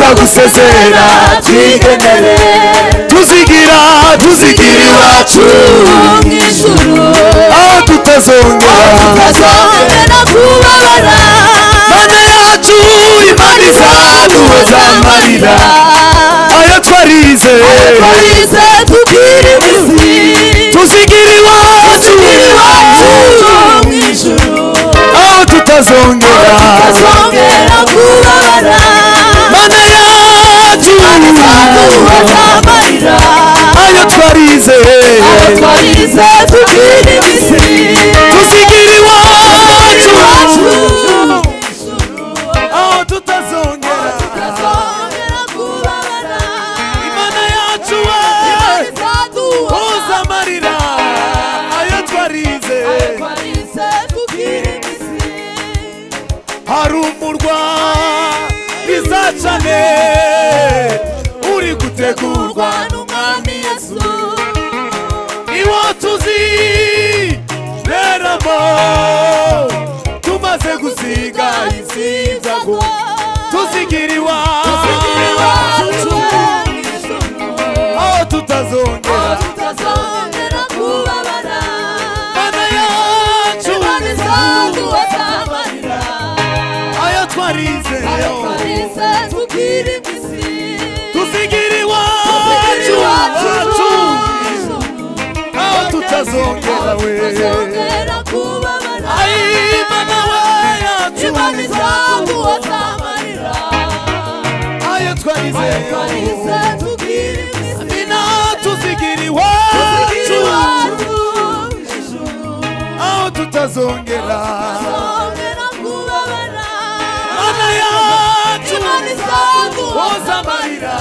tuzagusezera twigenere tuzigira iwacu mw'ijuru aho tutazongera kubabara Mana yacu Imana izaduhoza amarira ayo twarize tugira imizi tuzigira iwacu mw'ijuru aho tutazongera kubabara Mana yacu izaduhoza amarira ayo twarize tugira imizi tuzigira iwacu aho tutazongera kubabara Imana yacu izaduhoza amarira ayo twarize tugira imizi hari umurwa bizacane uri gutegurwa n'umwami Yesu iwo tuzireramo tumaze gusiga isi ibyago tuzigira iwacu aho tutazongera kubabara Mana yacu izaduhoza amarira ayo twarize tugira imizi tuzigira iwacu aho tutazongera kubabara Mana yacu izaduhoza amarira ayo twarize tugira imizi tuzigira iwacu aho tutazongera kubabara Mana yacu izaduhoza amarira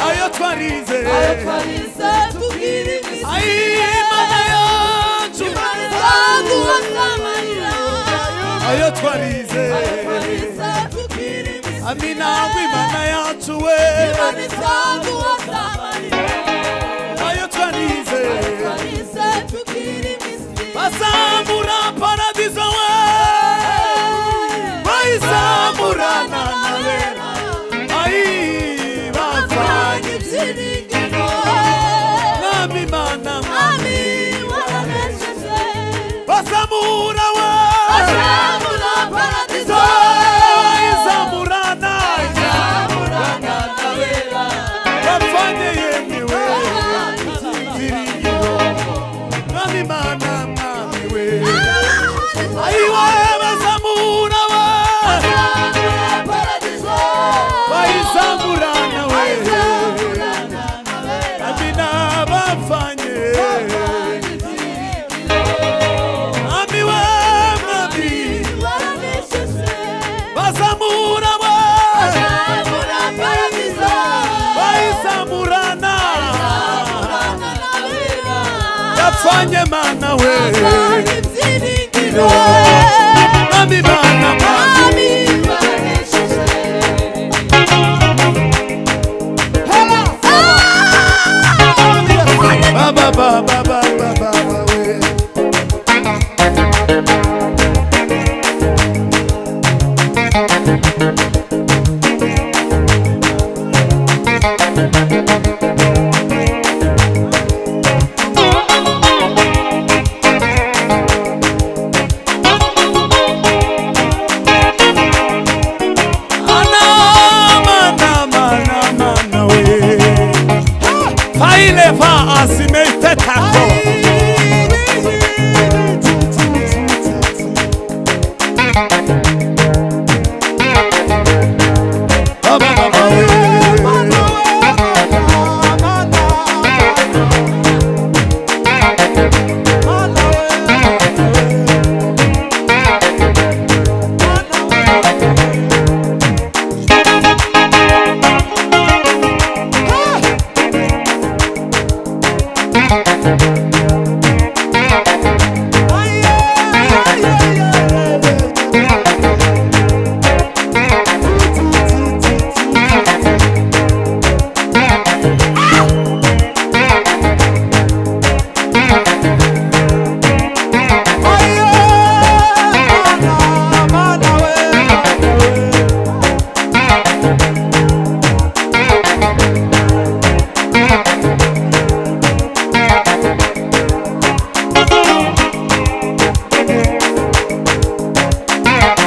ayo twarize tugira imizi Mana yacu izaduhoza amarira ayo twarize tugira imizi Amina Imana yacu izaduhoza amarira ayo twarize tugira imizi bazamura paradizo bayizamurana n'abera bavanye ibyiringiro mwami Imana mwami waranesheje bazamura paradizo bayizamurana n'abera bavanye yemwe ibyiringiro mwami Imana mwami we ayiwe bazamura paradizo bayizamurana Amina bavanye Ami we mwami bazamura paradizo bayizamurana yapfanye Mana we Ami Mana mwami Baba we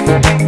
Hey!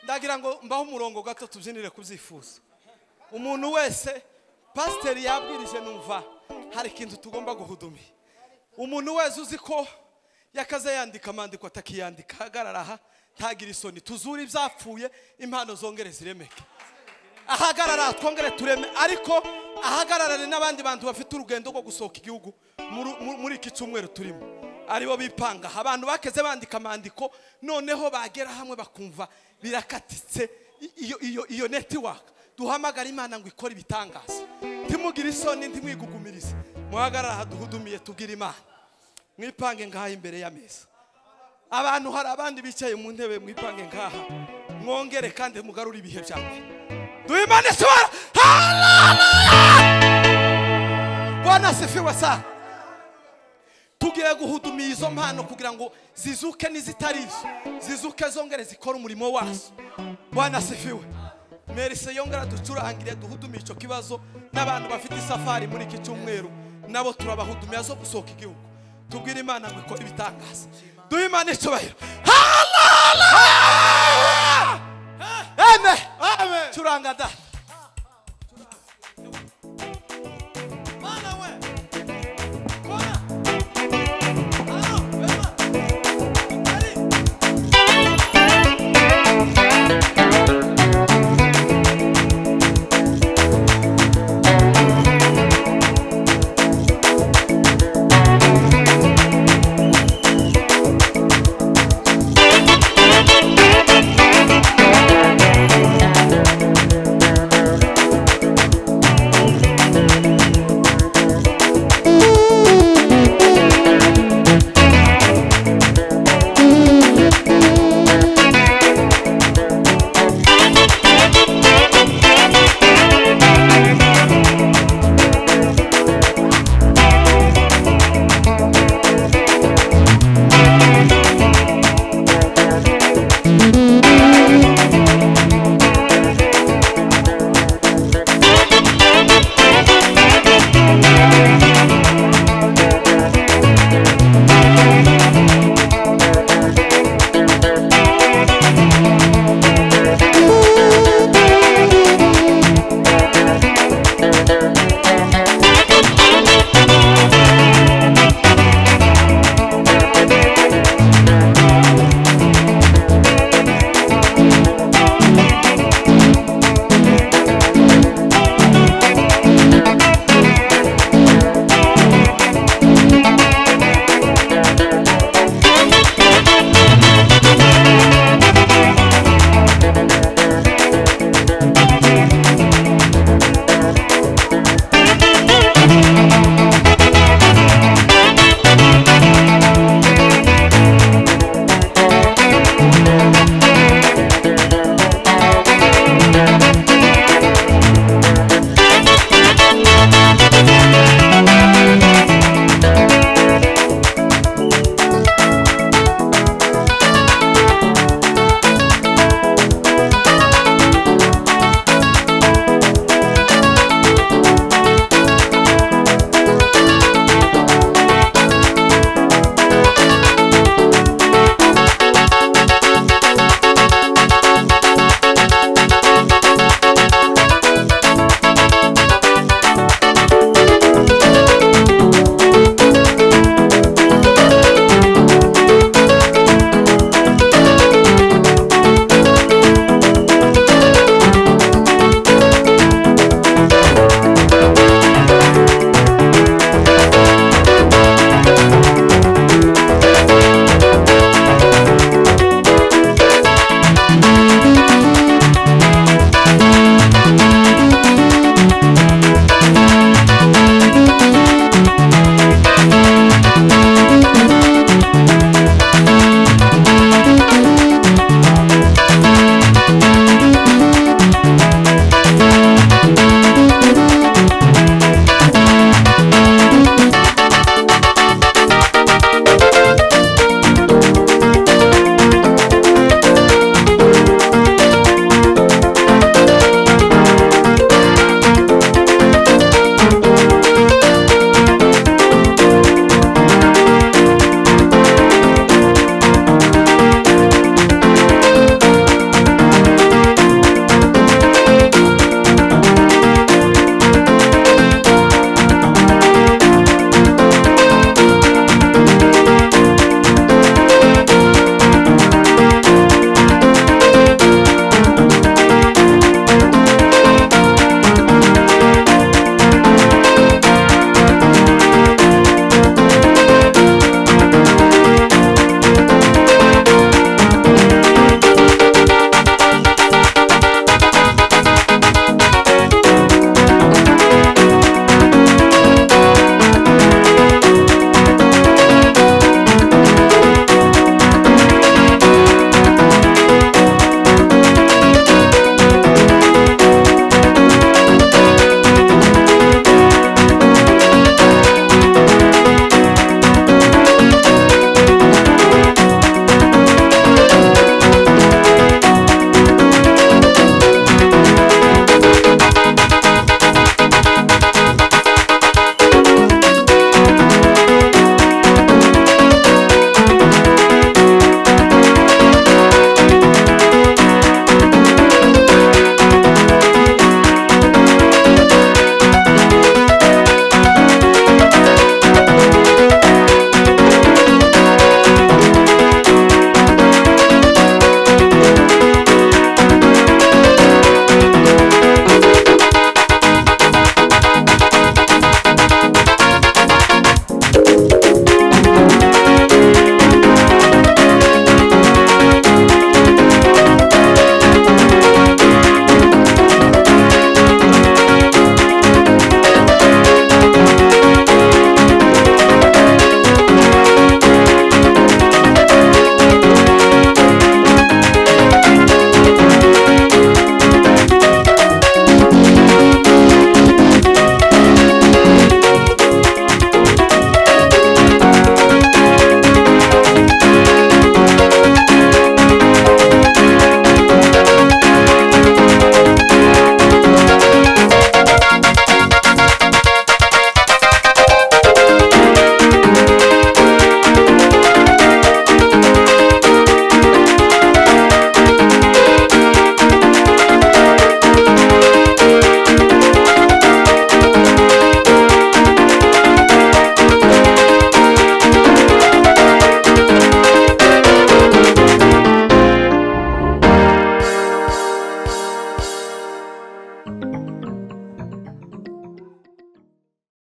ndagira ngo mbaho umurongo gato tubyinire kubyifuza. Umuntu wese pasiteri yabwirije numva hari ikintu tugomba guhudumira. Umuntu wese uzi ko yakaze yandika amandiko atakiyandika, hagarara aha ntagira isoni, tuzure ibyapfuye, impano zongere ziremeke. Ahagarara twongere tureme, ariko ahagararane n'abandi bantu bafite urugendo rwo gusohoka igihugu muri iki cyumweru turimo, aribo bipanga. Abantu bakeze bandika amandiko, noneho bagera hamwe bakumva birakatitse iyo network. Duhamagara Imana ngo ikore ibitangaza. Ntimugire isoni, ntimwigugumirize, muhagarara duhudumiye tubwire Imana. Mwipange ngaha imbere y'ameza. Abantu hari abandi bicaye mu ntebe, mwipange ngaha, mwongere kandi mugarure ibihe byanyu. Duimane swara. Hallelujah! Bwana sifiwe sana. Tugiye guhudumira izo mpano kugira ngo zizuke n'izitarizo, zizuke zongere zikora umurimo wazo. Bwana sifiwe. Merise yongera ducurangire duhudumira ico kibazo n'abantu bafite isafari muri iki cyumweru, nabo turabahudumira zo gusohoka igihugu. Tubwire Imana ngo ikore ibitangaza. Duimane cyubahiro. Hallelujah! Amen. Amen. Curanga da.